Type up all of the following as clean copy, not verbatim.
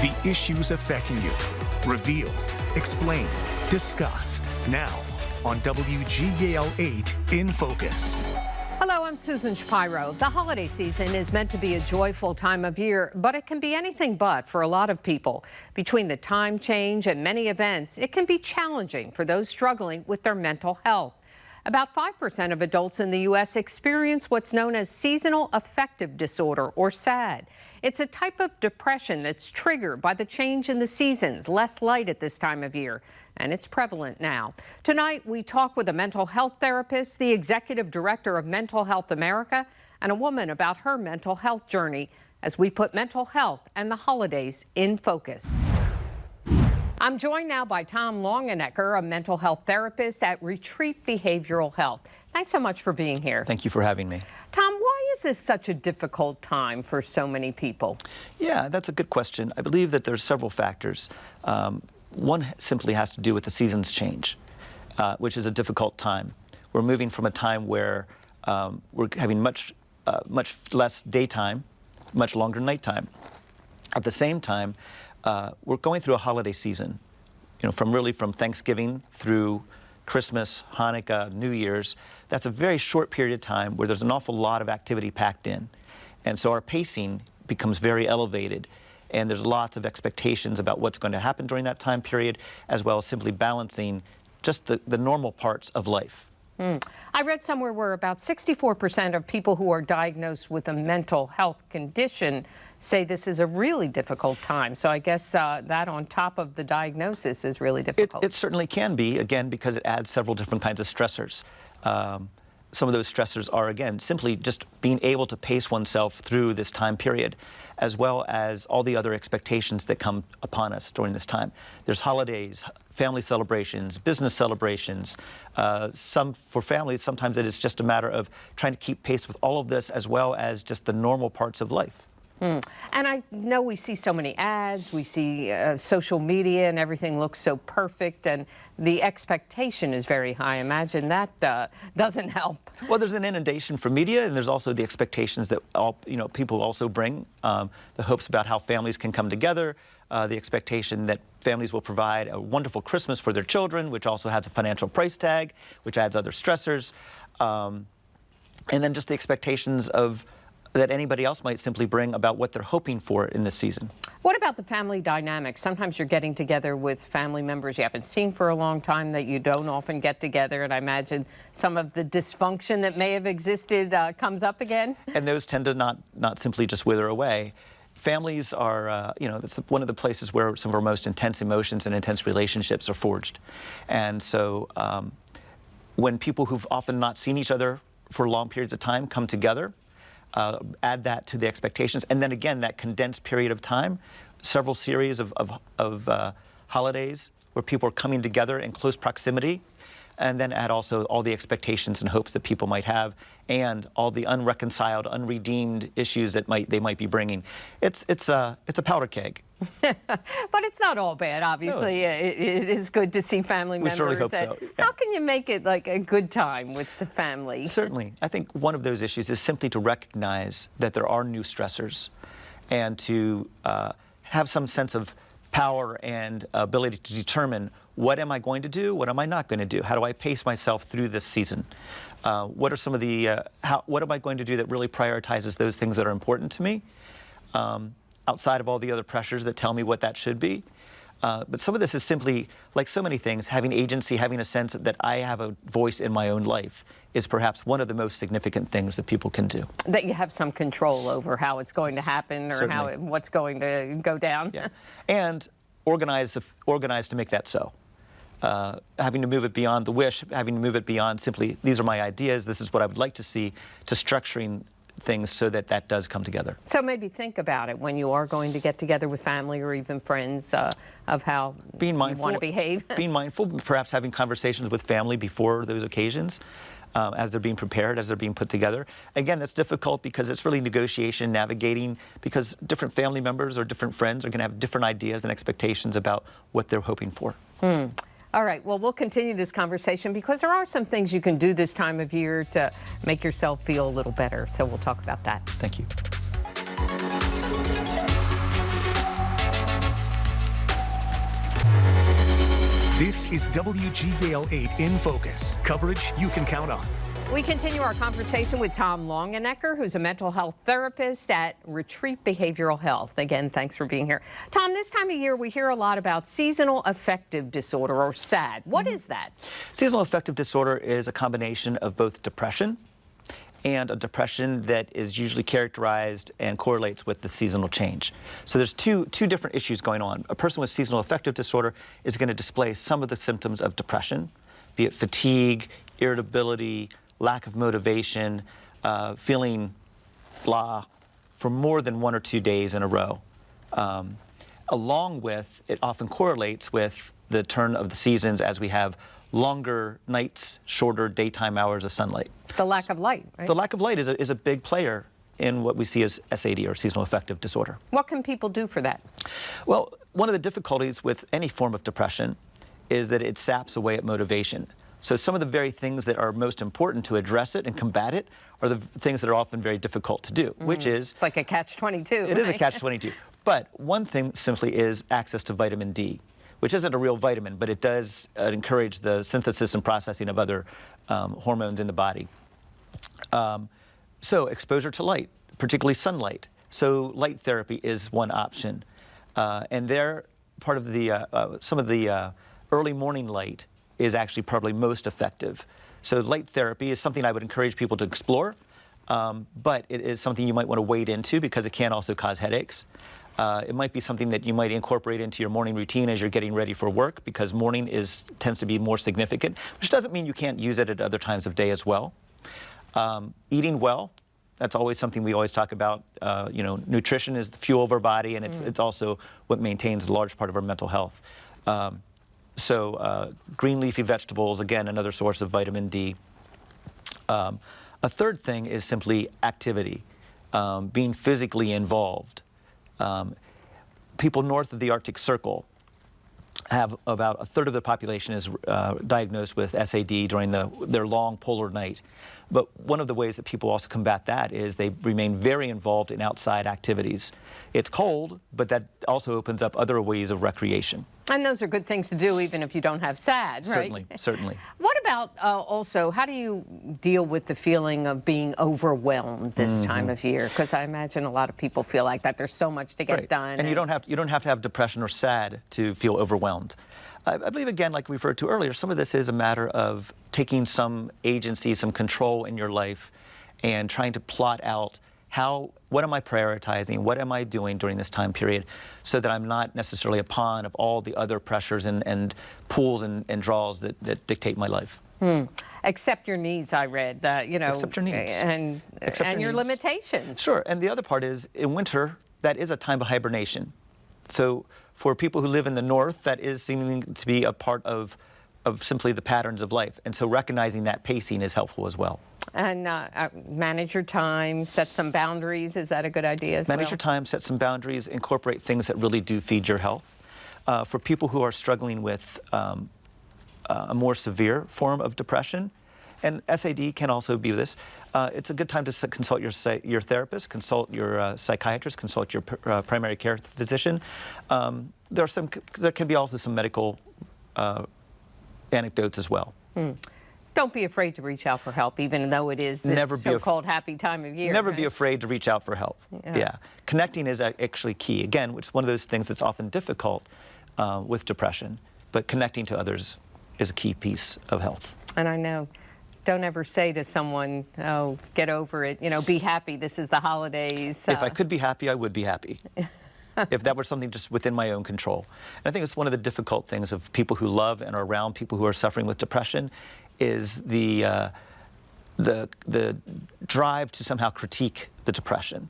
The issues affecting you. Revealed, explained, discussed. Now on WGAL 8 in Focus. Hello, I'm Susan Shapiro. The holiday season is meant to be a joyful time of year, but it can be anything but for a lot of people. Between the time change and many events, it can be challenging for those struggling with their mental health. About 5% of adults in the U.S. experience what's known as seasonal affective disorder, or SAD. It's a type of depression that's triggered by the change in the seasons, less light at this time of year, and it's prevalent now. Tonight, we talk with a mental health therapist, the executive director of Mental Health America, and a woman about her mental health journey as we put mental health and the holidays in focus. I'm joined now by Tom Longenecker, a mental health therapist at Retreat Behavioral Health. Thanks so much for being here. Thank you for having me. Tom, why is this such a difficult time for so many people? Yeah, that's a good question. I believe that there's several factors. One simply has to do with the seasons change, which is a difficult time. We're moving from a time where we're having much less daytime, much longer nighttime. At the same time, we're going through a holiday season, from Thanksgiving through Christmas, Hanukkah, New Year's. That's a very short period of time where there's an awful lot of activity packed in. And so our pacing becomes very elevated, and there's lots of expectations about what's going to happen during that time period, as well as simply balancing just the normal parts of life. I read somewhere where about 64% of people who are diagnosed with a mental health condition say this is a really difficult time. So I guess that on top of the diagnosis is really difficult. It certainly can be, again, because it adds several different kinds of stressors. Some of those stressors are, again, simply just being able to pace oneself through this time period, as well as all the other expectations that come upon us during this time. There's holidays, family celebrations, business celebrations. For families, sometimes it is just a matter of trying to keep pace with all of this, as well as just the normal parts of life. And I know we see so many ads, we see social media, and everything looks so perfect, and the expectation is very high. Imagine that doesn't help. Well, there's an inundation from media, and there's also the expectations that people also bring, the hopes about how families can come together, the expectation that families will provide a wonderful Christmas for their children, which also has a financial price tag, which adds other stressors, and then just the expectations that anybody else might simply bring about what they're hoping for in this season. What about the family dynamic? Sometimes you're getting together with family members you haven't seen for a long time that you don't often get together, and I imagine some of the dysfunction that may have existed comes up again. And those tend to not simply just wither away. Families are, that's one of the places where some of our most intense emotions and intense relationships are forged. And so when people who've often not seen each other for long periods of time come together, add that to the expectations, and then again, that condensed period of time, several series of holidays where people are coming together in close proximity, and then add also all the expectations and hopes that people might have, and all the unreconciled, unredeemed issues that they might be bringing. It's a powder keg. But it's not all bad, obviously. No. It is good to see family members. We surely hope so. Yeah. How can you make it like a good time with the family? Certainly. I think one of those issues is simply to recognize that there are new stressors, and to have some sense of power and ability to determine what am I going to do, what am I not going to do, how do I pace myself through this season, what are some of the, what am I going to do that really prioritizes those things that are important to me, outside of all the other pressures that tell me what that should be. But some of this is simply, like so many things, having agency, having a sense that I have a voice in my own life is perhaps one of the most significant things that people can do. That you have some control over how it's going to happen, or what's going to go down. Yeah. And organize to make that so. Having to move it beyond the wish, having to move it beyond simply, these are my ideas, this is what I would like to see, to structuring things so that that does come together. So maybe think about it when you are going to get together with family or even friends, of how you want to behave. Being mindful, perhaps having conversations with family before those occasions, as they're being prepared, as they're being put together. Again, that's difficult because it's really negotiation, navigating, because different family members or different friends are going to have different ideas and expectations about what they're hoping for. All right, well, we'll continue this conversation because there are some things you can do this time of year to make yourself feel a little better. So we'll talk about that. Thank you. This is WGAL 8 in Focus, coverage you can count on. We continue our conversation with Tom Longenecker, who's a mental health therapist at Retreat Behavioral Health. Again, thanks for being here. Tom, this time of year we hear a lot about seasonal affective disorder, or SAD. What is that? Seasonal affective disorder is a combination of both depression and a depression that is usually characterized and correlates with the seasonal change. So there's two different issues going on. A person with seasonal affective disorder is going to display some of the symptoms of depression, be it fatigue, irritability, lack of motivation, feeling blah for more than 1 or 2 days in a row. Along with, it often correlates with the turn of the seasons as we have longer nights, shorter daytime hours of sunlight. The lack of light, right? The lack of light is a big player in what we see as SAD, or seasonal affective disorder. What can people do for that? Well, one of the difficulties with any form of depression is that it saps away at motivation. So some of the very things that are most important to address it and combat it are the things that are often very difficult to do, which is... It's like a catch-22. It is a catch-22. But one thing simply is access to vitamin D, which isn't a real vitamin, but it does encourage the synthesis and processing of other hormones in the body. So exposure to light, particularly sunlight. So light therapy is one option. And there, part of the, some of the early morning light is actually probably most effective. So light therapy is something I would encourage people to explore, but it is something you might want to wade into because it can also cause headaches. It might be something that you might incorporate into your morning routine as you're getting ready for work, because morning tends to be more significant, which doesn't mean you can't use it at other times of day as well. Eating well, that's always something we always talk about. You know, nutrition is the fuel of our body, and it's also what maintains a large part of our mental health. So green leafy vegetables, again, another source of vitamin D. A third thing is simply activity, being physically involved. People north of the Arctic Circle have about a third of the population is diagnosed with SAD during their long polar night. But one of the ways that people also combat that is they remain very involved in outside activities. It's cold, but that also opens up other ways of recreation. And those are good things to do even if you don't have SAD, right? Certainly, certainly. What about also, how do you deal with the feeling of being overwhelmed this time of year? Because I imagine a lot of people feel like that there's so much to get done. And you don't have to have depression or SAD to feel overwhelmed. I believe, again, like we referred to earlier, some of this is a matter of taking some agency, some control in your life, and trying to plot out what am I prioritizing, what am I doing during this time period, so that I'm not necessarily a pawn of all the other pressures and pulls and draws that dictate my life. Accept your needs, I read. You know, accept your needs. And your limitations. Sure, and the other part is, in winter, that is a time of hibernation. So for people who live in the north, that is seeming to be a part of simply the patterns of life. And so recognizing that pacing is helpful as well. And manage your time, set some boundaries. Is that a good idea as well? Manage your time, set some boundaries, incorporate things that really do feed your health. For people who are struggling with a more severe form of depression, and SAD can also be this, it's a good time to consult your therapist, consult your psychiatrist, consult your primary care physician. There can be also some medical anecdotes as well. Don't be afraid to reach out for help, even though it is this so-called happy time of year. Never right? be afraid to reach out for help. Yeah. Connecting is actually key. Again, it's one of those things that's often difficult with depression, but connecting to others is a key piece of health. And I know, don't ever say to someone, oh, get over it, you know, be happy, this is the holidays. If I could be happy, I would be happy. If that were something just within my own control. And I think it's one of the difficult things of people who love and are around people who are suffering with depression is the drive to somehow critique the depression,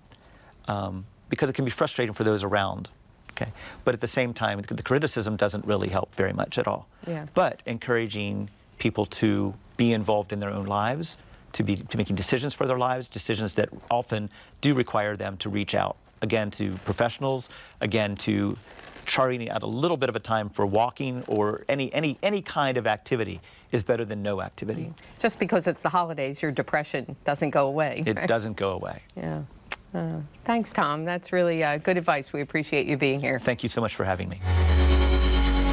because it can be frustrating for those around. Okay, but at the same time, the criticism doesn't really help very much at all. Yeah. But encouraging people to be involved in their own lives, to making decisions for their lives, decisions that often do require them to reach out, again, to professionals, again, to charting out a little bit of a time for walking or any kind of activity is better than no activity. Just because it's the holidays, your depression doesn't go away. It doesn't go away. Yeah. Thanks, Tom. That's really good advice. We appreciate you being here. Thank you so much for having me.